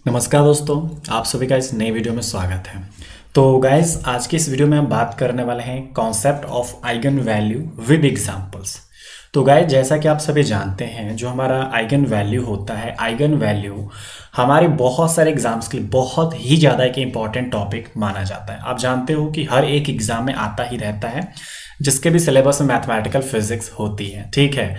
नमस्कार दोस्तों, आप सभी का इस नए वीडियो में स्वागत है। तो गाइस, आज के इस वीडियो में हम बात करने वाले हैं concept of eigen value with examples. तो गाइस, जैसा कि आप सभी जानते हैं, जो हमारा आइगन वैल्यू होता है, आइगन वैल्यू हमारे बहुत सारे एग्जाम्स के लिए बहुत ही ज़्यादा एक इम्पॉर्टेंट टॉपिक माना जाता है। आप जानते हो कि हर एक एग्जाम में आता ही रहता है, जिसके भी सिलेबस में मैथमेटिकल फिजिक्स होती है। ठीक है,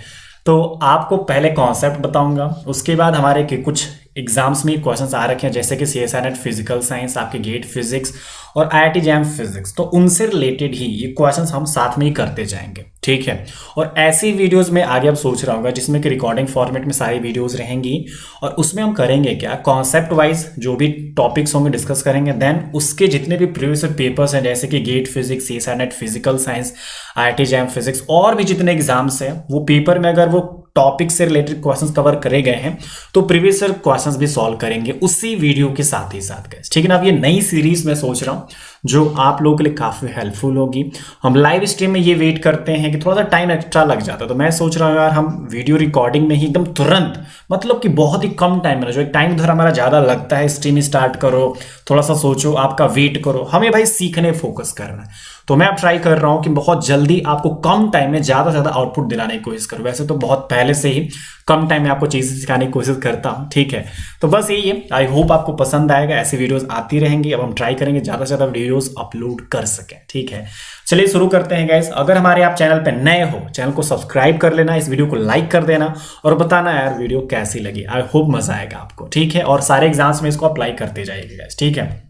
तो आपको पहले कॉन्सेप्ट बताऊंगा, उसके बाद हमारे के कुछ एग्जाम्स में क्वेश्चंस आ रखे हैं, जैसे कि CSIR नेट फिजिकल साइंस, आपके गेट फिजिक्स और IIT जैम फिजिक्स। तो उनसे रिलेटेड ही ये क्वेश्चंस हम साथ में ही करते जाएंगे। ठीक है, और ऐसी वीडियोस में आगे अब सोच रहा हूँ जिसमें कि रिकॉर्डिंग फॉर्मेट में सारी वीडियोस रहेंगी, और उसमें हम करेंगे क्या, कॉन्सेप्ट वाइज जो भी टॉपिक्स होंगे डिस्कस करेंगे। देन उसके जितने भी प्रीवियस पेपर्स हैं, जैसे कि GATE physics, CSIR NET physical science, IIT JAM physics और भी जितने एग्जाम्स हैं, वो पेपर में अगर वो टॉपिक से रिलेटेड क्वेश्चंस कवर करे गए हैं तो प्रीवियस ईयर क्वेश्चंस भी सॉल्व करेंगे उसी वीडियो के साथ ही साथ। गाइस, ठीक है ना। अब ये नई सीरीज में सोच रहा हूँ जो आप लोगों के लिए काफी हेल्पफुल होगी। हम लाइव स्ट्रीम में ये वेट करते हैं कि थोड़ा सा टाइम एक्स्ट्रा लग जाता है, तो मैं सोच रहा हूँ यार हम वीडियो रिकॉर्डिंग में ही एकदम तुरंत, मतलब कि बहुत ही कम टाइम में, जो एक टाइम उधर हमारा ज्यादा लगता है, स्ट्रीम स्टार्ट करो, थोड़ा सा सोचो, आपका वेट करो, हमें भाई सीखने फोकस करना है। तो मैं अब ट्राई कर रहा हूं कि बहुत जल्दी आपको कम टाइम में ज्यादा से ज्यादा आउटपुट दिलाने की कोशिश करूं। वैसे तो बहुत पहले से ही कम टाइम में आपको चीजें सिखाने की कोशिश करता हूं। ठीक है, तो बस यही है। आई होप आपको पसंद आएगा, ऐसी वीडियोस आती रहेंगी। अब हम ट्राई करेंगे ज्यादा से ज्यादा वीडियोस अपलोड कर सकें। ठीक है, चलिए शुरू करते हैं गाइस। अगर हमारे आप चैनल पर नए हो, चैनल को सब्सक्राइब कर लेना, इस वीडियो को लाइक कर देना और बताना यार वीडियो कैसी लगी। आई होप मजा आएगा आपको। ठीक है, और सारे एग्जाम्स में इसको अप्लाई करते जाइएगा गाइस। ठीक है,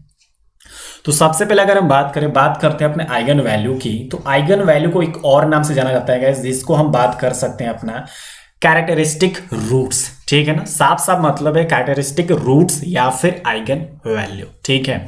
तो सबसे पहले अगर हम बात करते हैं अपने आइगन वैल्यू की, तो आइगन वैल्यू को एक और नाम से जाना जाता है गाइस, जिसको हम बात कर सकते हैं अपना कैरेक्टरिस्टिक रूट्स। ठीक है ना, साफ साफ मतलब है कैरेक्टरिस्टिक रूट्स या फिर आइगन वैल्यू। ठीक है,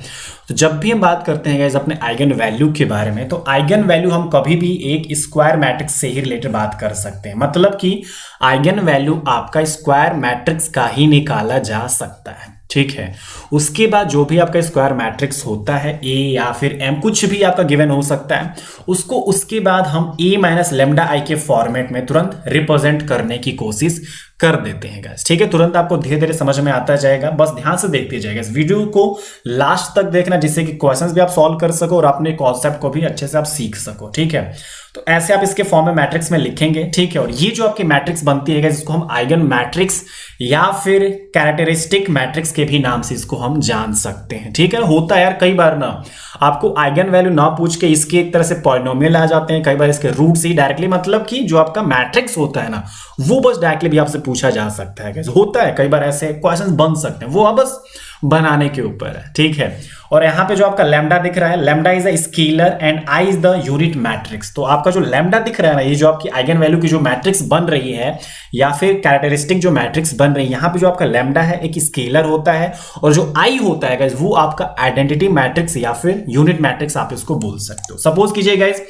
तो जब भी हम बात करते हैं गाइस अपने आइगन वैल्यू के बारे में, तो आइगन वैल्यू हम कभी भी एक स्क्वायर मैट्रिक्स से ही रिलेटेड बात कर सकते हैं। मतलब कि आइगन वैल्यू आपका स्क्वायर मैट्रिक्स का ही निकाला जा सकता है। ठीक है, उसके बाद जो भी आपका स्क्वायर मैट्रिक्स होता है, A या फिर M, कुछ भी आपका गिवन हो सकता है, उसको उसके बाद हम A माइनस लेमडा आई के फॉर्मेट में तुरंत रिप्रेजेंट करने की कोशिश कर देते हैं गाइस। ठीक है, तुरंत आपको धीरे धीरे समझ में आता जाएगा, बस ध्यान से देखते जाइएगा इस वीडियो को लास्ट तक देखना, जिससे कि क्वेश्चंस भी आप सॉल्व कर सको और अपने कॉन्सेप्ट को भी अच्छे से आप सीख सको। ठीक है, तो ऐसे आप इसके फॉर्म में मैट्रिक्स में लिखेंगे। ठीक है, और ये जो आपकी मैट्रिक्स बनती है जिसको हम आइगन मैट्रिक्स या फिर कैरेक्टरिस्टिक मैट्रिक्स के भी नाम से इसको हम जान सकते हैं। ठीक है, होता है यार कई बार ना आपको आइगन वैल्यू ना पूछ के इसके एक तरह से पॉलिनोमियल आ जाते हैं, कई बार इसके रूट्स ही डायरेक्टली, मतलब कि जो आपका मैट्रिक्स होता है ना, वो बस डायरेक्टली भी आपसे पूछा जा सकता है। होता है कई बार ऐसे क्वेश्चंस बन सकते हैं, वो अब बस बनाने के ऊपर है। ठीक है, और यहाँ पे जो आपका लैम्डा दिख रहा है, lambda is a scalar and I is the unit matrix. तो आपका जो लैम्डा दिख रहा है ना, ये जो आपकी आइगन वैल्यू की जो मैट्रिक्स बन रही है या फिर कैरेक्टरिस्टिक जो मैट्रिक्स बन रही है, यहाँ पे जो आपका लैम्डा है एक स्केलर होता है, और जो आई होता है गाइस वो आपका आइडेंटिटी मैट्रिक्स या फिर यूनिट मैट्रिक्स आप इसको बोल सकते हो। सपोज कीजिए गाइस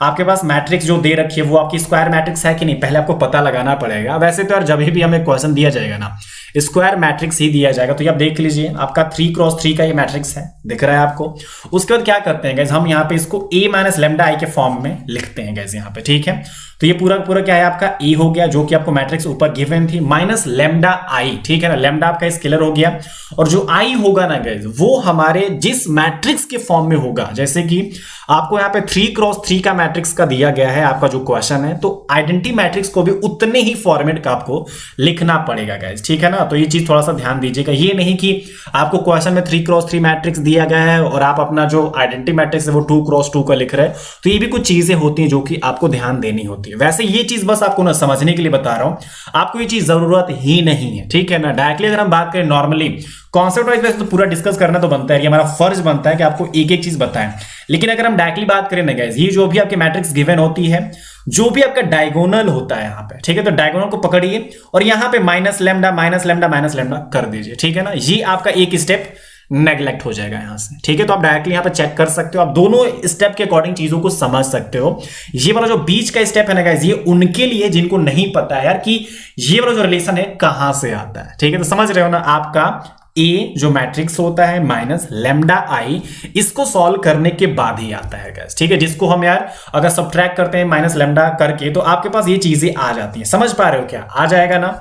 आपके पास मैट्रिक्स जो दे रखी है वो आपकी स्क्वायर मैट्रिक्स है कि नहीं, पहले आपको पता लगाना पड़ेगा। वैसे तो यार जब भी हमें क्वेश्चन दिया जाएगा ना, स्क्वायर मैट्रिक्स ही दिया जाएगा। तो ये आप देख लीजिए, आपका 3x3 का ये मैट्रिक्स है, दिख रहा है आपको। उसके बाद क्या करते हैं गाइस, हम यहाँ पे इसको A माइनस लेमडा आई के फॉर्म में लिखते हैं गाइस यहाँ पे। ठीक है, तो ये पूरा पूरा क्या है आपका A हो गया, जो कि आपको मैट्रिक्स ऊपर गिवन थी, माइनस लेमडा आई। ठीक है ना, लेमडा आपका स्केलर हो गया, और जो आई होगा ना गाइस वो हमारे जिस मैट्रिक्स के फॉर्म में होगा, जैसे कि आपको यहाँ पे 3x3 का मैट्रिक्स का दिया गया है आपका जो क्वेश्चन है, तो आइडेंटिटी मैट्रिक्स को भी उतने ही फॉर्मेट का आपको लिखना पड़ेगा गाइस। ठीक है ना, तो ये चीज थोड़ा सा ध्यान दीजिएगा। ये नहीं कि आपको क्वेश्चन में 3x3 मैट्रिक्स दिया गया है और आप अपना जो आइडेंटिटी मैट्रिक्स है वो 2x2 का लिख रहे हैं। तो ये भी कुछ चीजें होती हैं जो कि आपको ध्यान देनी होती है। वैसे ये चीज बस आपको ना समझने के लिए बता रहा हूं, आपको ये चीज जरूरत ही नहीं है। ठीक है ना, डायरेक्टली अगर हम बात करें नॉर्मली कॉन्सेप्ट वाइज तो पूरा डिस्कस करना तो बनता है, कि हमारा फर्ज बनता है कि आपको एक एक चीज बताएं। लेकिन अगर हम डायरेक्टली बात करें ना गाइस, ये जो भी आपके मैट्रिक्स गिवन होती है, जो भी आपका डायगोनल होता है यहाँ पे, ठीक है, तो डायगोनल को पकड़िए और यहाँ पे minus lambda minus lambda minus lambda कर दीजिए। ठीक है ना, ये आपका एक स्टेप नेग्लेक्ट हो जाएगा यहां से। ठीक है, तो आप डायरेक्टली यहां पे चेक कर सकते हो, आप दोनों स्टेप के अकॉर्डिंग चीजों को समझ सकते हो। ये वाला जो बीच का स्टेप है ना गाइस, ये उनके लिए जिनको नहीं पता है यार कि ये वाला जो रिलेशन है कहां से आता है। ठीक है, तो समझ रहे हो ना, आपका ए जो मैट्रिक्स होता है माइनस लेमडा आई, इसको सॉल्व करने के बाद ही आता है गाइस। ठीक है, जिसको हम यार अगर सब्ट्रैक्ट करते हैं माइनस लेमडा करके, तो आपके पास ये चीजें आ जाती हैं। समझ पा रहे हो क्या, आ जाएगा ना।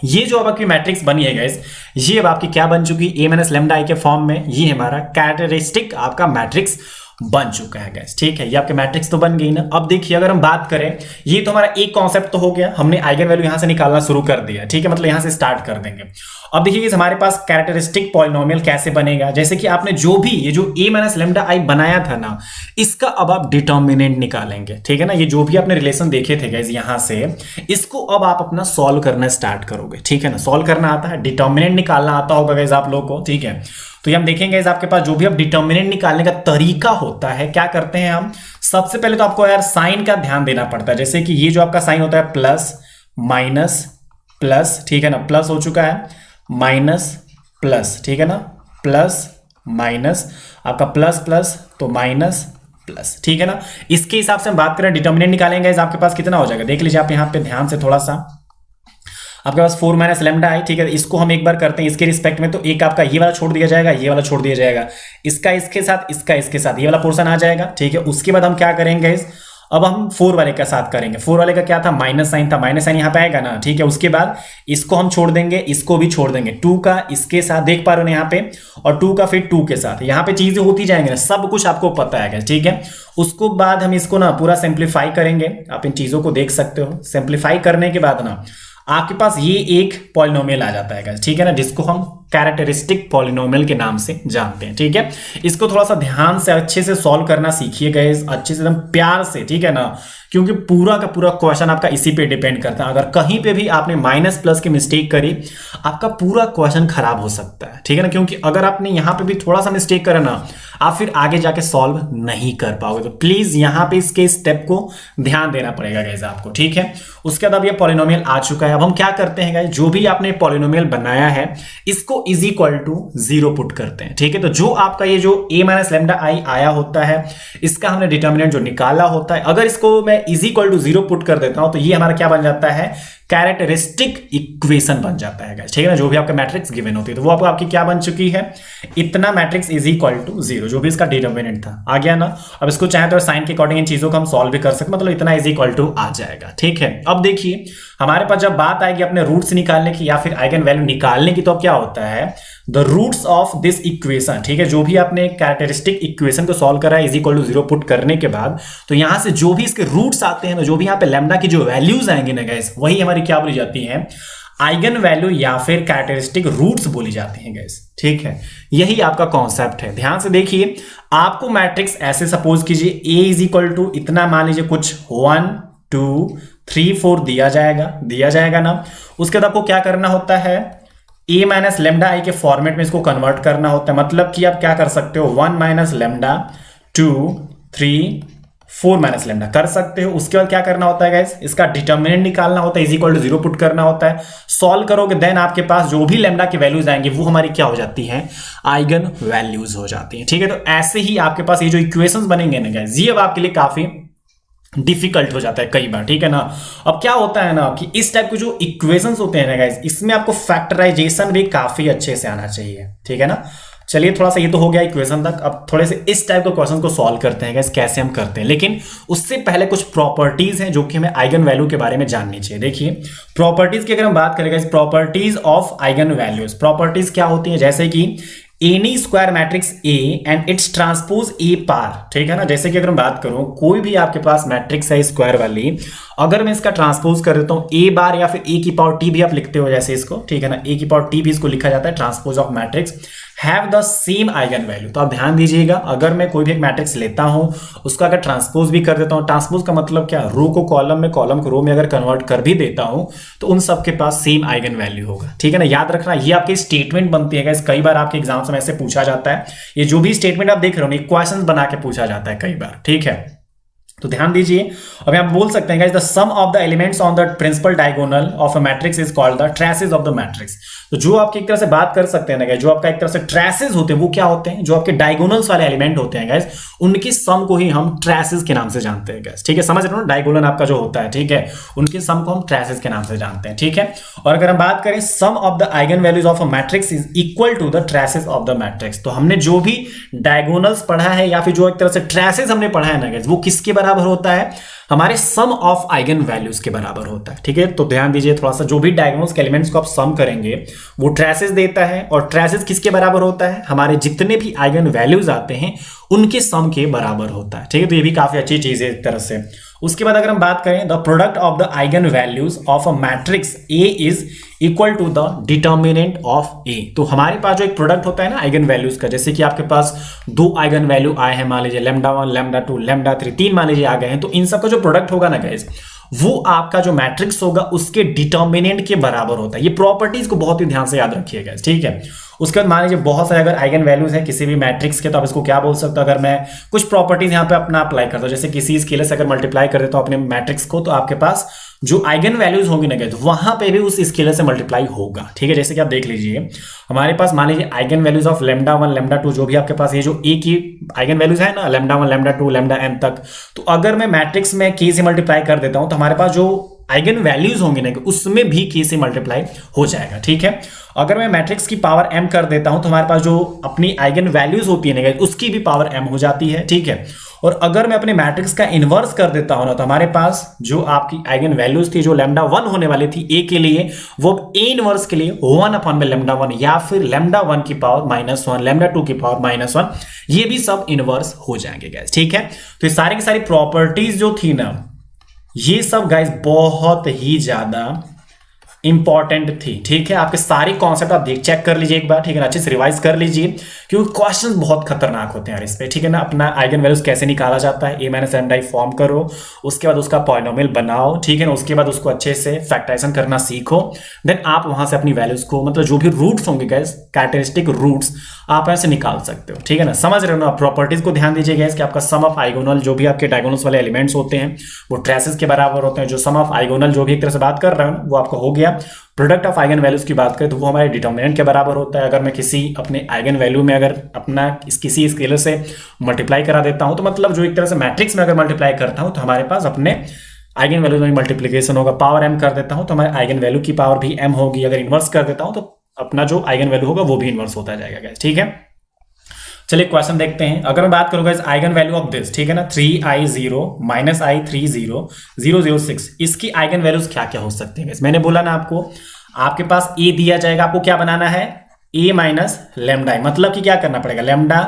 ये जो अब आपकी मैट्रिक्स बनी है गाइस, ये अब आपकी क्या बन चुकी है, a माइनस लेमडा आई के फॉर्म में। ये हमारा कैरेक्टरिस्टिक आपका मैट्रिक्स बन चुका है गाइस, ठीक है। ये आपके मैट्रिक्स तो बन गई ना। अब देखिए अगर हम बात करें, ये तो हमारा एक कॉन्सेप्ट तो हो गया, हमने आइगन वैल्यू यहां से निकालना शुरू कर दिया, ठीक है, मतलब यहां से स्टार्ट कर देंगे। अब देखिए हमारे पास कैरेक्टरिस्टिक पॉलिनोमियल कैसे बनेगा, जैसे कि आपने जो भी ये जो a माइनस लेमडा आई बनाया था ना, इसका अब आप डिटर्मिनेंट निकालेंगे, ठीक है ना। ये जो भी आपने रिलेशन देखे थे गाइस यहां से, इसको अब आप अपना सॉल्व करना स्टार्ट करोगे, ठीक है ना। सॉल्व करना आता है, डिटर्मिनेंट निकालना आता होगा गाइस आप लोगों को, ठीक है। तो ये हम देखेंगे इस आपके पास जो भी अब डिटर्मिनेंट निकालने का तरीका होता है, क्या करते हैं हम, सबसे पहले तो आपको यार साइन का ध्यान देना पड़ता है। जैसे कि ये जो आपका साइन होता है प्लस माइनस प्लस, ठीक है ना, प्लस हो चुका है, माइनस प्लस, ठीक है ना, प्लस माइनस, आपका प्लस प्लस तो माइनस प्लस, ठीक है ना। इसके हिसाब से हम बात करें, डिटर्मिनेंट निकालेंगे इस आपके पास कितना हो जाएगा, देख लीजिए आप यहाँ पे ध्यान से थोड़ा सा, आपके पास 4 माइनस लेमडा आई, ठीक है। इसको हम एक बार करते हैं इसके रिस्पेक्ट में, तो एक आपका ये वाला छोड़ दिया जाएगा, ये वाला छोड़ दिया जाएगा, इसका इसके साथ, इसका इसके साथ, ये वाला पोर्शन आ जाएगा, ठीक है। उसके बाद हम क्या करेंगे इस, अब हम 4 वाले का साथ करेंगे। 4 वाले का क्या था, माइनस साइन था, माइनस साइन यहाँ पे आएगा ना, ठीक है। उसके बाद इसको हम छोड़ देंगे, इसको भी छोड़ देंगे, 2 का इसके साथ देख पा रहे हो यहाँ पे, और 2 का फिर 2 के साथ, यहाँ पे चीजें होती जाएंगे ना, सब कुछ आपको पता है, ठीक है। उसको बाद हम इसको ना पूरा सिंप्लीफाई करेंगे, आप इन चीजों को देख सकते हो। सिंप्लीफाई करने के बाद ना आपके पास ये एक पॉलिनोमियल आ जाता है, ठीक है ना, जिसको हम कैरेक्टरिस्टिक पॉलिनोमियल के नाम से जानते हैं, ठीक है। इसको थोड़ा सा ध्यान से अच्छे से सॉल्व करना सीखिए गाइस, अच्छे से एकदम प्यार से, ठीक है ना, क्योंकि पूरा का पूरा क्वेश्चन आपका इसी पे डिपेंड करता है। अगर कहीं पे भी आपने माइनस प्लस की मिस्टेक करी, आपका पूरा क्वेश्चन खराब हो सकता है, ठीक है ना, क्योंकि अगर आपने यहां पे भी थोड़ा सा मिस्टेक करा ना, आप फिर आगे जाके सॉल्व नहीं कर पाओगे। तो प्लीज यहां पे इसके स्टेप को ध्यान देना पड़ेगा गाइस आपको, ठीक है। उसके बाद अब ये पॉलिनोमियल आ चुका है। अब हम क्या करते हैं गाइस, जो भी आपने पॉलिनोमियल बनाया है, इसको इज इक्वल टू 0 पुट करते हैं, ठीक है। तो जो आपका ये जो a माइनस लेमडा आई आया होता है, इसका हमने डिटर्मिनेंट जो निकाला होता है, अगर इसको मैं इज इक्वल टू 0 पुट कर देता हूं, तो ये हमारा क्या बन जाता है, कैरेक्टरिस्टिक इक्वेशन बन जाता है, ठीक है ना। जो भी आपका मैट्रिक्स गिवन होती है, तो वो आपकी क्या बन चुकी है, इतना मैट्रिक्स इज इक्वल टू 0, जो भी इसका डिटर्मिनेंट था आ गया ना। अब इसको चाहे तो साइन के अकॉर्डिंग इन चीजों को हम सॉल्व भी कर सकते, मतलब इतना इज इक्वल टू आ जाएगा, ठीक है। अब देखिए हमारे पास जब बात आएगी अपने रूट्स निकालने की या फिर आइगन वैल्यू निकालने की, तो अब क्या होता है, the roots of this equation, ठीक है। जो भी आपने कैरेक्टरिस्टिक इक्वेशन को सॉल्व करा है इज इक्वल टू 0 पुट करने के बाद, तो यहां से जो भी इसके रूट्स आते हैं, जो भी यहां पे लैम्डा की जो वैल्यूज आएंगे ना गाइस, वही हमारी क्या बोली जाती है, आइगन वैल्यू या फिर कैरेक्टरिस्टिक रूट्स बोली जाती हैं गाइस, ठीक है। यही आपका कॉन्सेप्ट है। ध्यान से देखिए, आपको मैट्रिक्स ऐसे सपोज कीजिए, a इज इक्वल टू इतना, मान लीजिए कुछ 1 2 3 4 दिया जाएगा ना। उसके बाद आपको क्या करना होता है, a माइनस लेमडा आई के फॉर्मेट में इसको कन्वर्ट करना होता है। मतलब कि आप क्या कर सकते हो, 1 माइनस लेमडा 2 3 4 माइनस लेमडा कर सकते हो। उसके बाद क्या करना होता है गाइस, इसका डिटर्मिनेंट निकालना होता है, इज इक्वल टू 0 पुट करना होता है। सॉल्व करोगे देन आपके पास जो भी लेमडा की वैल्यूज आएंगे वो हमारी क्या हो जाती हैं, आइगन वैल्यूज हो जाती हैं, ठीक है। तो ऐसे ही आपके पास ये जो इक्वेशंस बनेंगे ना गाइस, ये अब आपके लिए काफी डिफिकल्ट हो जाता है कई बार, ठीक है ना। अब क्या होता है ना कि इस टाइप के जो इक्वेशंस होते हैं ना गाइस, इसमें आपको फैक्टराइजेशन भी काफी अच्छे से आना चाहिए, ठीक है ना। चलिए थोड़ा सा ये तो हो गया इक्वेशन तक, अब थोड़े से इस टाइप के क्वेश्चन को सॉल्व करते हैं गाइस, कैसे हम करते हैं। लेकिन उससे पहले कुछ प्रॉपर्टीज हैं जो कि हमें आइगन वैल्यू के बारे में जाननी चाहिए। देखिए प्रॉपर्टीज की अगर हम बात करें guys, properties of eigen values, properties क्या होती है, जैसे कि any square matrix A and its transpose A पार, ठीक है ना। जैसे कि अगर मैं बात करूं, कोई भी आपके पास मैट्रिक्स है स्क्वायर वाली, अगर मैं इसका ट्रांसपोज कर देता हूं ए बार या फिर ए की पावर टी भी आप लिखते हो जैसे इसको, ठीक है ना, ए की पावर टी भी इसको लिखा जाता है, transpose of matrix have the same eigen value. तो आप ध्यान दीजिएगा, अगर मैं कोई भी एक मैट्रिक्स लेता हूं, उसका अगर ट्रांसपोज भी कर देता हूं, ट्रांसपोज का मतलब क्या, रो को कॉलम में, कॉलम को रो में अगर कन्वर्ट कर भी देता हूं, तो उन सबके पास सेम आइगन वैल्यू होगा, ठीक है ना। याद रखना, ये आपकी स्टेटमेंट बनती है, कई बार आपके एग्जाम्स में ऐसे पूछा जाता है। ये जो भी स्टेटमेंट आप देख रहे हो, क्वेश्चन बना के पूछा जाता है कई बार, ठीक है। तो ध्यान दीजिए, अब आप बोल सकते हैं guys, the sum of the elements on the principal diagonal of a matrix is called the traces of the matrix. तो जो आपकी एक तरह से बात कर सकते हैं ना गाइस, जो आपका एक तरह से ट्रेसेस होते हैं, वो क्या होते हैं, जो आपके डायगोनल्स वाले एलिमेंट होते हैं गाइस, उनकी सम को ही हम ट्रेसेस के नाम से जानते हैं गाइस, ठीक है। समझ रहे हो ना, डायगोनल आपका जो होता है, ठीक है, उनकी सम को हम ट्रेसेस के नाम से जानते हैं, ठीक है। और अगर हम बात करें, sum of the eigen values of a matrix is equal to the traces of the matrix. तो हमने जो भी डायगोनल्स पढ़ा है या फिर जो एक तरह से ट्रेसेस हमने पढ़ा है ना गाइस, वो किसके बराबर होता है, हमारे सम ऑफ आइगन वैल्यूज के बराबर होता है। ठीक है, तो ध्यान दीजिए थोड़ा सा, जो भी डायगोनल्स के एलिमेंट्स को आप सम करेंगे वो ट्रेसेस देता है, और ट्रेसेस किसके बराबर होता है, हमारे जितने भी आइगन वैल्यूज आते हैं उनके सम के बराबर होता है। ठीक है, तो ये भी काफी अच्छी चीज है एक तरह से। उसके बाद अगर हम बात करें, the product of the eigen values of a matrix A is equal to the determinant of A. तो हमारे पास जो एक प्रोडक्ट होता है ना आइगन वैल्यूज का, जैसे कि आपके पास दो आइगन वैल्यू आए हैं, मान लीजिए λ1 λ2 λ3, तीन मान लीजिए आ गए हैं, तो इन सबका जो प्रोडक्ट होगा ना गाइस, वो आपका जो मैट्रिक्स होगा उसके डिटर्मिनेंट के बराबर होता है। ये प्रॉपर्टीज को बहुत ही ध्यान से याद रखिएगा, ठीक है। उसके बाद मान लीजिए बहुत सारे अगर आइगन वैल्यूज है किसी भी मैट्रिक्स के, तो आप इसको क्या बोल सकते हो, अगर मैं कुछ प्रॉपर्टीज यहां पे अपना अप्लाई करता हूं, जैसे किसी स्केलर से अगर मल्टीप्लाई कर देता हूं अपने मैट्रिक्स को, तो आपके पास जो आइगन वैल्यूज होंगी ना गाइस, वहां पे भी उस स्केलर से मल्टीप्लाई होगा। ठीक है, जैसे कि आप देख लीजिए हमारे पास मान लीजिए आइगन वैल्यूज ऑफ λ1 λ2, जो भी आपके पास ये जो ए की आइगन वैल्यूज है ना λ1 λ2 λn तक, तो अगर मैं मैट्रिक्स में k से मल्टीप्लाई कर देता हूं तो हमारे पास जो आइगन वैल्यूज होंगे ना उसमें भी k से मल्टीप्लाई हो जाएगा। ठीक है, अगर मैं मैट्रिक्स की पावर m कर देता हूं तो हमारे पास जो अपनी आइगन वैल्यूज होती है ना उसकी भी पावर m हो जाती है। ठीक है, और अगर मैं अपने मैट्रिक्स का इनवर्स कर देता हूं ना, तो हमारे पास जो आपकी आइगन वैल्यूज थी जो λ1 होने वाली थी a के लिए, वो a इनवर्स के लिए 1/λ1 या फिर λ1 की पावर -1 λ2 की पावर -1, ये भी सब इनवर्स हो जाएंगे गाइस। ठीक है, तो ये सारी की सारी प्रॉपर्टीज जो थी ना, ये सब गाइस बहुत ही ज्यादा इंपॉर्टेंट थी। ठीक है, आपके सारे कॉन्सेप्ट आप चेक कर लीजिए एक बार, ठीक है ना, अच्छे से रिवाइज कर लीजिए, क्योंकि क्वेश्चंस बहुत खतरनाक होते हैं यार इस पे। ठीक है ना, अपना आइगन वैल्यूज कैसे निकाला जाता है, a - lambda फॉर्म करो, उसके बाद उसका पॉलिनोमियल बनाओ, ठीक है ना, उसके बाद उसको अच्छे से फैक्टराइजेशन करना सीखो, देन आप वहां से अपनी वैल्यूज को, मतलब जो भी रूट्स होंगे गाइस, कैरेक्टरिस्टिक रूट्स, आप ऐसे निकाल सकते हो। ठीक है ना, समझ रहे हो ना। प्रॉपर्टीज को ध्यान दीजिए गाइस कि आपका सम ऑफ आइगोनल, जो भी आपके डायगोनल्स वाले एलिमेंट्स होते हैं वो ट्रेसेस के बराबर होते हैं। जो सम ऑफ आइगोनल जो भी एक तरह से बात कर रहे हो वो आपका हो गया। प्रोडक्ट ऑफ आइगन वैल्यूज की बात करें तो वो हमारे डिटर्मिनेंट के बराबर होता है। अगर मैं किसी अपने आइगन वैल्यू में अगर अपना किसी स्केलर से मल्टीप्लाई करा देता हूं, तो मतलब जो एक तरह से मैट्रिक्स में अगर मल्टीप्लाई करता हूं तो हमारे पास अपने आइगन वैल्यू में मल्टीप्लीकेशन होगा। पावर m कर देता हूं तो हमारे आइगन वैल्यू की पावर भी m होगी। अगर इनवर्स कर देता हूं तो अपना जो आइगन वैल्यू होगा वो भी इनवर्स होता जाएगा गाइस। ठीक है, चलिए क्वेश्चन देखते हैं। अगर मैं बात करूंगा इस आइगन वैल्यू ऑफ दिस, ठीक है ना, 3i0 -i30 006, इसकी आइगन वैल्यूज क्या क्या हो सकते हैं। मैंने बोला ना आपको, आपके पास a दिया जाएगा, आपको क्या बनाना है, a माइनस लैम्डा, मतलब कि क्या करना पड़ेगा, लैम्डा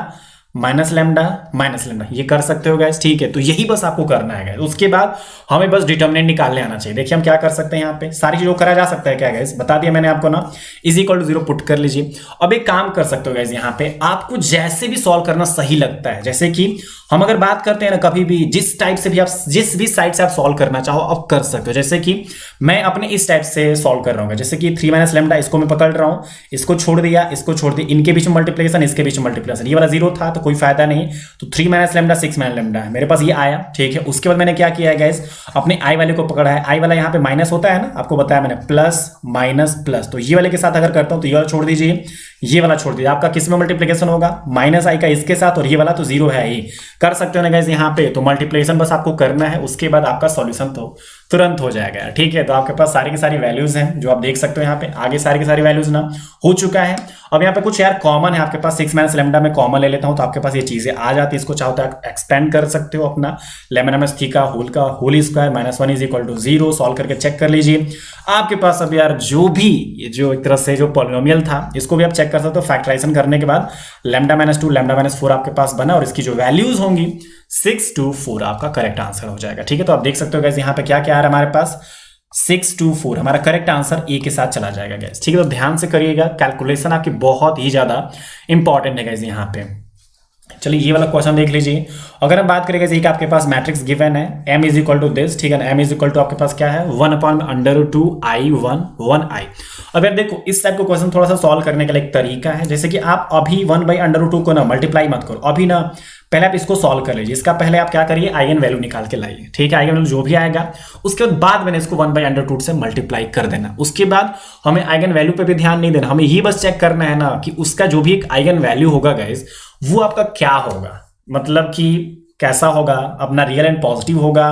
माइनस लैम्डा, ये कर सकते हो गाइस। ठीक है, तो यही बस आपको करना है गाइस। उसके बाद हमें बस डिटर्मिनेंट निकालने आना चाहिए। देखिए हम क्या कर सकते हैं, यहाँ पे सारी चीजों करा जा सकता है क्या गाइस, बता दिया मैंने आपको ना, इज इक्वल टू 0 पुट कर लीजिए। अब एक काम कर सकते हो गाइस, यहाँ पे आपको जैसे भी सॉल्व करना सही लगता है, जैसे कि हम अगर बात करते हैं ना, कभी भी जिस टाइप से भी आप, जिस भी साइड से आप सॉल्व करना चाहो आप कर सकते हो। जैसे कि मैं अपने इस टाइप से सॉल्व कर रहा हूँ, जैसे कि 3 - लैम्डा, इसको मैं पकड़ रहा हूँ, इसको छोड़ दिया, इसको छोड़ दिया, इनके बीच में मल्टीप्लिकेशन, इसके बीच में मल्टीप्लिकेशन, ये वाला 0 था तो कोई फायदा नहीं, तो 3 - लैम्डा 6 - लैम्डा है, मेरे पास ये आया। ठीक है, उसके बाद मैंने क्या किया है गाइस, अपने आई वाले को पकड़ा है, आई वाला यहाँ पे माइनस होता है ना, आपको बताया मैंने, प्लस माइनस प्लस, तो ये वाले के साथ अगर करता हूं तो ये वाला छोड़ दीजिए, ये वाला छोड़ दीजिए, आपका किस में मल्टीप्लिकेशन होगा, माइनस आई का इसके साथ, और ये वाला तो 0 है ही, कर सकते हो ना गाइस यहाँ पे। तो मल्टीप्लिकेशन बस आपको करना है, उसके बाद आपका सॉल्यूशन तो तुरंत हो जाएगा। ठीक है, तो आपके पास सारी की सारी वैल्यूज हैं जो आप देख सकते हो यहाँ पे, आगे सारी की सारी वैल्यूज ना हो चुका है। अब यहाँ पे कुछ यार कॉमन है आपके पास, 6 - लैम्डा में कॉमन ले लेता हूं तो आपके पास ये चीजें आ जाती है। इसको चाहो तो आप एक्सपेंड कर सकते हो अपना, लेमन -थी का whole square -1 is equal to 0, solve करके चेक कर लीजिए आपके पास। अब यार जो भी जो एक तरह से जो पॉलिनोमियल था इसको भी आप चेक कर सकते हो, फैक्टराइजेशन करने के बाद लैम्डा -2 लैम्डा -4 आपके पास बना, और इसकी जो वैल्यूज होंगी 624 आपका करेक्ट आंसर हो जाएगा। ठीक है, तो आप देख सकते हो गाइस यहाँ पे क्या क्या आ रहा है हमारे पास, 624 हमारा करेक्ट आंसर ए के साथ चला जाएगा गाइस। ठीक है, तो ध्यान से करिएगा, कैलकुलेशन आपकी बहुत ही ज्यादा इंपॉर्टेंट है गाइस यहाँ पे। चलिए ये वाला क्वेश्चन देख लीजिए। अगर हम बात करेंगे कि आपके पास मैट्रिक्स गिवन है m is equal to this, ठीक है ना, m इज इक्वल टू आपके पास क्या है 1/√2i1 1i। अब यार देखो इस टाइप का क्वेश्चन थोड़ा सा सॉल्व करने का एक तरीका है, जैसे कि आप अभी 1/√2 को ना मल्टीप्लाई मत करो अभी ना, पहले आप इसको सॉल्व कर लीजिए। इसका पहले आप क्या करिए, आइगन वैल्यू निकाल के लाइए। ठीक है, आइगन वैल्यू जो भी आएगा उसके बाद मैंने इसको 1/√2 से मल्टीप्लाई कर देना। उसके बाद हमें आइगन वैल्यू पे भी ध्यान नहीं देना, हमें ये बस चेक करना है ना कि उसका जो भी एक आइगन वैल्यू होगा गाइस वो आपका क्या होगा, मतलब कि कैसा होगा, अपना रियल एंड पॉजिटिव होगा,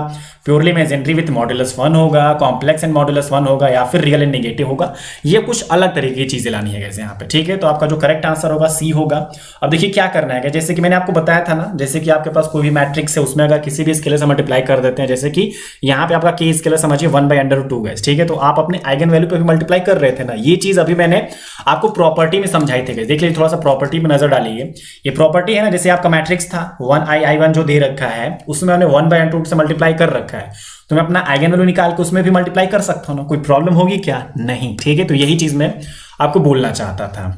प्योरली इमेजिनरी विथ मॉडुलस 1 होगा, कॉम्प्लेक्स एंड मॉडुलस 1 होगा, या फिर रियल एंड नेगेटिव होगा। ये कुछ अलग तरीके की चीजें लानी है गाइस यहाँ पे, ठीक है। तो आपका जो करेक्ट आंसर होगा सी होगा। अब देखिए क्या करना है, जैसे कि मैंने आपको बताया था ना, जैसे कि आपके पास कोई भी मैट्रिक्स है, उसमें अगर किसी भी स्केलर से मल्टीप्लाई कर देते हैं, जैसे कि यहाँ पे आपका के स्केलर समझिए 1/√2 गाइस, ठीक है। तो आप अपने आइगन वैल्यू पे भी मल्टीप्लाई कर रहे थे ना, ये चीज अभी मैंने आपको प्रॉपर्टी में समझाई थी गाइस। देख लीजिए, थोड़ा सा प्रॉपर्टी में नजर डालिए। ये प्रॉपर्टी है ना, जैसे आपका मैट्रिक्स था 1i1 जो दे रखा है, उसमें हमने 1/√2 से मल्टीप्लाई कर रखा है, तो मैं अपना आइगन वैल्यू निकाल के उसमें भी मल्टीप्लाई कर सकता हूं ना, कोई प्रॉब्लम होगी क्या? नहीं, ठीक है। तो यही चीज मैं आपको बोलना चाहता था।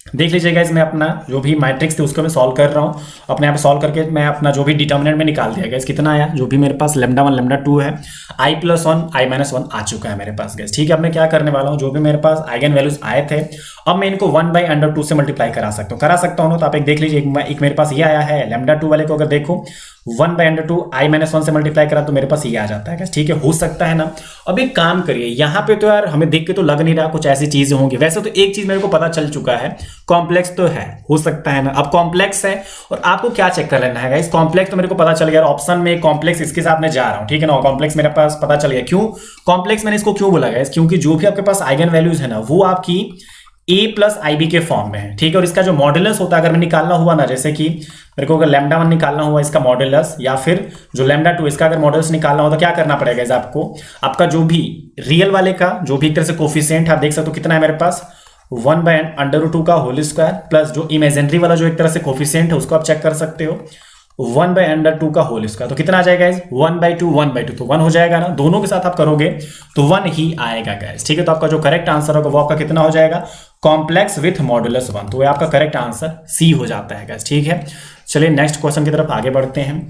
देख लीजिएगा, इसमें अपना जो भी मैट्रिक्स थे उसको मैं सॉल्व कर रहा हूँ। अपने यहाँ पे सॉल्व करके मैं अपना जो भी डिटर्मिनेंट में निकाल दिया गैस, कितना आया, जो भी मेरे पास λ1 λ2 है, i+1 i-1 आ चुका है मेरे पास गैस, ठीक है। अब मैं क्या करने वाला हूँ, जो भी मेरे पास आइगन वैल्यूज आए थे, अब मैं इनको 1/√2 से मल्टीप्लाई करा सकता हूँ। तो आप एक देख लीजिए, एक मेरे पास ये आया है, λ2 वाले को अगर देखो 1/√2 i-1 से मल्टीप्लाई करा तो मेरे पास ये आ जाता है, ठीक है। हो सकता है ना। अब एक काम करिए, यहाँ पे तो यार हमें देख के तो लग नहीं रहा कुछ ऐसी चीजें होंगी। वैसे तो एक चीज मेरे को पता चल चुका है, कॉम्प्लेक्स तो है, हो सकता है ना। अब कॉम्प्लेक्स है और आपको क्या चेक कर लेना है गाइस, कॉम्प्लेक्स तो मेरे को पता चल गया, ऑप्शन में कॉम्प्लेक्स इसके साथ मैं जा रहा हूँ, ठीक है ना। कॉम्प्लेक्स मेरे पास पता चल गया। क्यों कॉम्प्लेक्स मैंने इसको क्यों बोला गाइस, क्योंकि जो भी आपके पास आइगन वैल्यूज है ना, वो आपकी a+ib के फॉर्म में है, ठीक है। और इसका जो मॉडुलस होता है, अगर मैं निकालना हुआ ना, जैसे कि मेरे को अगर λ1 निकालना हुआ इसका मॉडुलस, या फिर जो λ2 इसका अगर मॉडुलस निकालना हो, तो क्या करना पड़ेगा आपको, आपका जो भी रियल वाले का जो भी एक तरह से कोफिशिएंट आप देख सकते हो कितना है मेरे पास, 1/√2 का होल स्क्वायर, प्लस जो इमेजिनरी वाला जो एक तरह से कोफिशिएंट है उसको आप चेक कर सकते हो 1/√2 का होल स्क्वायर। तो कितना आ जाएगा गाइस, 1/2 तो 1 हो जाएगा ना, दोनों के साथ आप करोगे तो 1 ही आएगा गाइस, ठीक है। तो आपका जो करेक्ट आंसर होगा वो आपका कितना हो जाएगा, कॉम्प्लेक्स विथ मॉडुलस 1। तो आपका करेक्ट आंसर सी हो जाता है गाइस, ठीक है। चलिए नेक्स्ट क्वेश्चन की तरफ आगे बढ़ते हैं।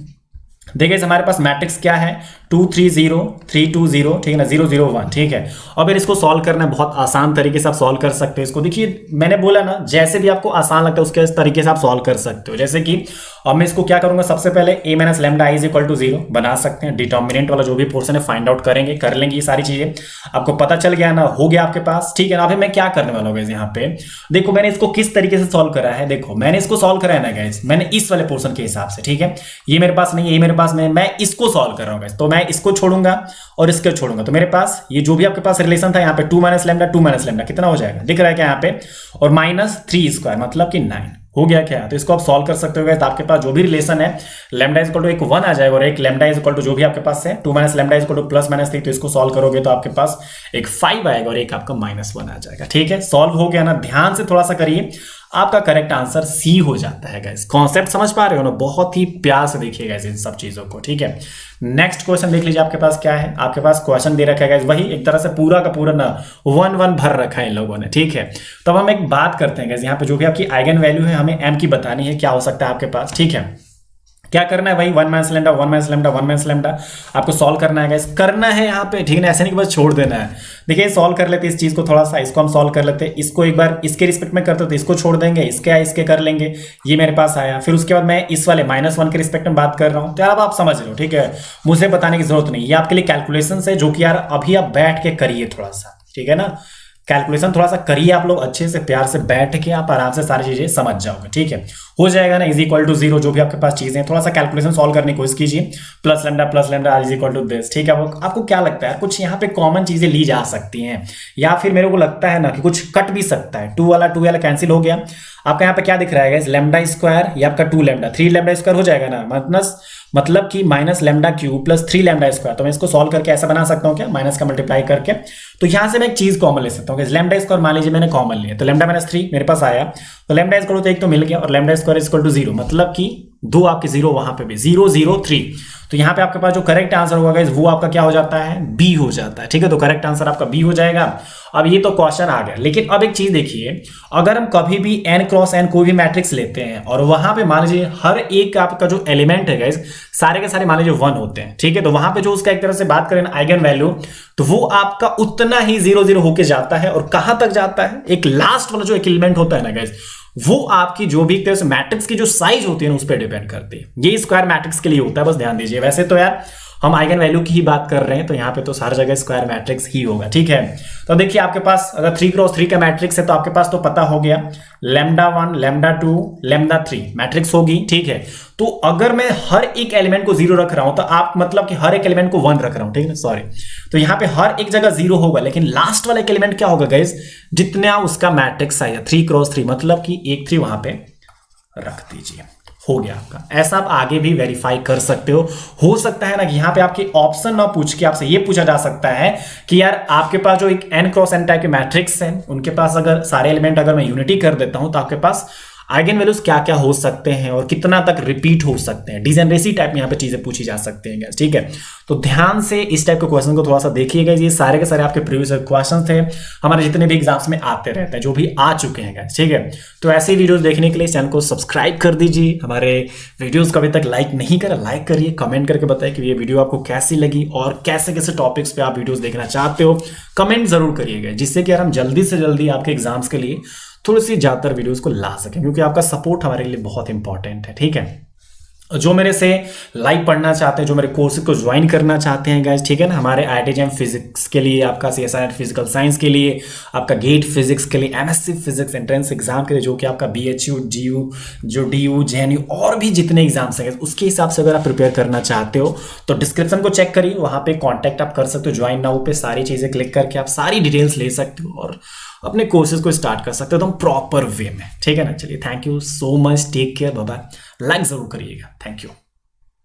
देखिए हमारे पास मैट्रिक्स क्या है, 2 3 0 3 2 0, ठीक है ना, 0 0 1, ठीक है। अब फिर इसको सॉल्व करना है, बहुत आसान तरीके से आप सॉल्व कर सकते हो इसको। देखिए मैंने बोला ना, जैसे भी आपको आसान लगता है उसके तरीके से आप सॉल्व कर सकते हो। जैसे कि अब मैं इसको क्या करूंगा, सबसे पहले a - λ i = 0 बना सकते हैं। डिटर्मिनेंट वाला जो भी पोर्शन है फाइंड आउट करेंगे, कर लेंगे ये सारी चीजें। आपको पता चल गया ना, हो गया आपके पास, ठीक है ना। अभी मैं क्या करने वाला हूँ गाइस, यहाँ पे देखो मैंने इसको किस तरीके से सॉल्व करा है। देखो मैंने इसको सॉल्व करा है ना गाइस, मैंने इस वाले पोर्शन के हिसाब से, ठीक है। ये मेरे पास नहीं है, ये मेरे पास में, मैं इसको सॉल्व कर रहा हूँ गाइस। तो मैं इसको छोड़ूंगा और इसको छोड़ूंगा, तो मेरे पास ये जो भी आपके पास रिलेशन था यहाँ पे 2 - λ कितना हो जाएगा, दिख रहा है क्या यहाँ पे, और -3² मतलब कि 9 हो गया क्या। तो इसको आप सॉल्व कर सकते हो गाइस। आपके पास जो भी रिलेशन है λ = एक 1 आ जाएगा, और एक λ = जो भी आपके पास है 2 - λ = +-3, तो इसको सॉल्व करोगे तो आपके पास एक 5 आएगा और एक आपका -1 आ जाएगा, ठीक है। सॉल्व हो गया ना, ध्यान से थोड़ा सा करिए, आपका करेक्ट आंसर सी हो जाता है गाइस। कॉन्सेप्ट समझ पा रहे हो ना, बहुत ही प्यार से देखिए गाइस इन सब चीजों को, ठीक है। नेक्स्ट क्वेश्चन देख लीजिए, आपके पास क्या है, आपके पास क्वेश्चन दे रखा है गाइस, वही एक तरह से पूरा का पूरा ना 1 भर रखा है इन लोगों ने, ठीक है। तो अब हम एक बात करते हैं गाइस, यहाँ पे जो भी आपकी आइगन वैल्यू है हमें m की बतानी है, क्या हो सकता है आपके पास, ठीक है। क्या करना है भाई, 1 - λ आपको सॉल्व करना है गाइस, करना है यहाँ पे, ठीक है। ऐसे नहीं कि बस छोड़ देना है। देखिए सॉल्व कर लेते हैं इस चीज को, थोड़ा सा इसको हम सॉल्व कर लेते हैं। इसको एक बार इसके रिस्पेक्ट में करते तो इसको छोड़ देंगे, इसके कर लेंगे, ये मेरे पास आया। फिर उसके बाद मैं इस वाले -1 के रिस्पेक्ट में बात कर रहा हूँ, तो यार आप समझ रहे हो, ठीक है। मुझे बताने की जरूरत नहीं, ये आपके लिए कैलकुलेशन है, जो कि यार अभी आप बैठ के करिए थोड़ा सा, ठीक है ना। कैलकुलेशन थोड़ा सा करिए आप लोग अच्छे से, प्यार से बैठ के आप आराम से सारी चीजें समझ जाओगे, ठीक है। हो जाएगा ना, = 0 जो भी आपके पास चीजें हैं, थोड़ा सा कैलकुलेशन सॉल्व करने की कोशिश कीजिए, +λ = दिस, ठीक है। आपको क्या लगता है, कुछ यहाँ पे कॉमन चीजें ली जा सकती हैं, या फिर मेरे को लगता है ना कि कुछ कट भी सकता है। 2 वाला कैंसिल हो गया, आपका यहाँ पे क्या दिख रहा है λ², ये आपका 2λ 3λ² हो जाएगा ना, मतलब कि -λ³ + 3λ²। तो मैं इसको सॉल्व करके ऐसा बना सकता हूँ क्या, माइनस का मल्टीप्लाई करके। तो यहां से मैं एक चीज कॉमन ले सकता हूँ, λ² मान लीजिए मैंने कॉमन लिया, तो λ - 3 मेरे पास आया, तो λ² तो एक तो मिल गया, और λ² = 0, मतलब कि 2 आपके 0 वहां पे भी 0 0 3। तो यहाँ पे आपके पास जो करेक्ट आंसर होगा गाइस, वो आपका क्या हो जाता है, बी हो जाता है, ठीक है। तो करेक्ट आंसर आपका बी हो जाएगा। अब ये तो क्वेश्चन आ गया, लेकिन अब एक चीज देखिए, अगर हम कभी भी n × n कोई भी मैट्रिक्स लेते हैं, और वहां पे मान लीजिए हर एक आपका जो एलिमेंट है गाइस, सारे के सारे मान लीजिए 1 होते हैं, ठीक है। तो वहां पे जो उसका एक तरह से बात करें ना आइगन वैल्यू, तो वो आपका उतना ही 0 0 होके जाता है, और कहां तक जाता है, एक लास्ट वाला जो एक एलिमेंट होता है ना गाइस, वो आपकी जो भी एक तरह से मैट्रिक्स की जो साइज होती है ना, उस पर डिपेंड करती है। ये स्क्वायर मैट्रिक्स के लिए होता है, बस ध्यान दीजिए। वैसे तो यार हम आइगन वैल्यू की ही बात कर रहे हैं, तो यहाँ पे तो हर जगह स्क्वायर मैट्रिक्स ही होगा, ठीक है। तो देखिए आपके पास अगर 3x3 का मैट्रिक्स है तो आपके पास तो पता हो गया λ1 λ2 λ3 मैट्रिक्स होगी, ठीक है। तो अगर मैं हर एक एलिमेंट को 0 रख रहा हूं तो आप मतलब कि हर एक एलिमेंट को 1 रख रहा हूं, ठीक है ना, सॉरी। तो यहाँ पे हर एक जगह 0 होगा, लेकिन लास्ट वाला एक एलिमेंट क्या होगा गाइस, जितना उसका मैट्रिक्स आएगा 3x3 मतलब कि एक 3 वहां पे रख दीजिए, हो गया आपका। ऐसा आप आगे भी वेरीफाई कर सकते हो सकता है ना कि यहाँ पे आपके ऑप्शन ना पूछ के आपसे ये पूछा जा सकता है कि यार आपके पास जो एक n×n टाइप के मैट्रिक्स हैं, उनके पास अगर सारे एलिमेंट अगर मैं यूनिटी कर देता हूं तो आपके पास आइगन वैल्यूज क्या क्या हो सकते हैं और कितना तक रिपीट हो सकते हैं, डिजेनरेसी टाइप में यहाँ पे चीजें पूछी जा सकती हैं, ठीक है। तो ध्यान से इस टाइप के क्वेश्चन को थोड़ा सा देखिएगा। ये सारे के सारे आपके प्रीवियस क्वेश्चन थे, हमारे जितने भी एग्जाम्स में आते रहते हैं, जो भी आ चुके हैं, ठीक है। तो ऐसे वीडियोस देखने के लिए चैनल को सब्सक्राइब कर दीजिए। हमारे वीडियोस को अभी तक लाइक नहीं करा, लाइक करिए, कमेंट करके बताइए कि ये वीडियो आपको कैसी लगी और कैसे कैसे टॉपिक्स पे आप वीडियोस देखना चाहते हो, कमेंट जरूर करिएगा, जिससे कि यार हम जल्दी से जल्दी आपके एग्जाम्स के लिए थोड़ी सी ज्यादातर वीडियोस को ला सकें, क्योंकि आपका सपोर्ट हमारे लिए बहुत इंपॉर्टेंट है, ठीक है। जो मेरे से लाइव पढ़ना चाहते हैं, जो मेरे कोर्सेज को ज्वाइन करना चाहते हैं गाइस, ठीक है ना, हमारे IIT फिजिक्स के लिए, आपका CSIR फिजिकल साइंस के लिए, आपका गेट फिजिक्स के लिए, MSc फिजिक्स एंट्रेंस एग्जाम के लिए, जो कि आपका BHU GU जो DU JNU और भी जितने एग्जाम्स हैं उसके हिसाब से अगर आप प्रिपेयर करना चाहते हो तो डिस्क्रिप्शन को चेक करिए, वहां पे कॉन्टैक्ट आप कर सकते हो, ज्वाइन नाउ पे सारी चीजें क्लिक करके आप सारी डिटेल्स ले सकते हो और अपने कोर्सेज को स्टार्ट कर सकते हो एकदम प्रॉपर वे में, ठीक है ना। चलिए, thank you so much, take care, bye bye, like जरूर करिएगा, थैंक यू।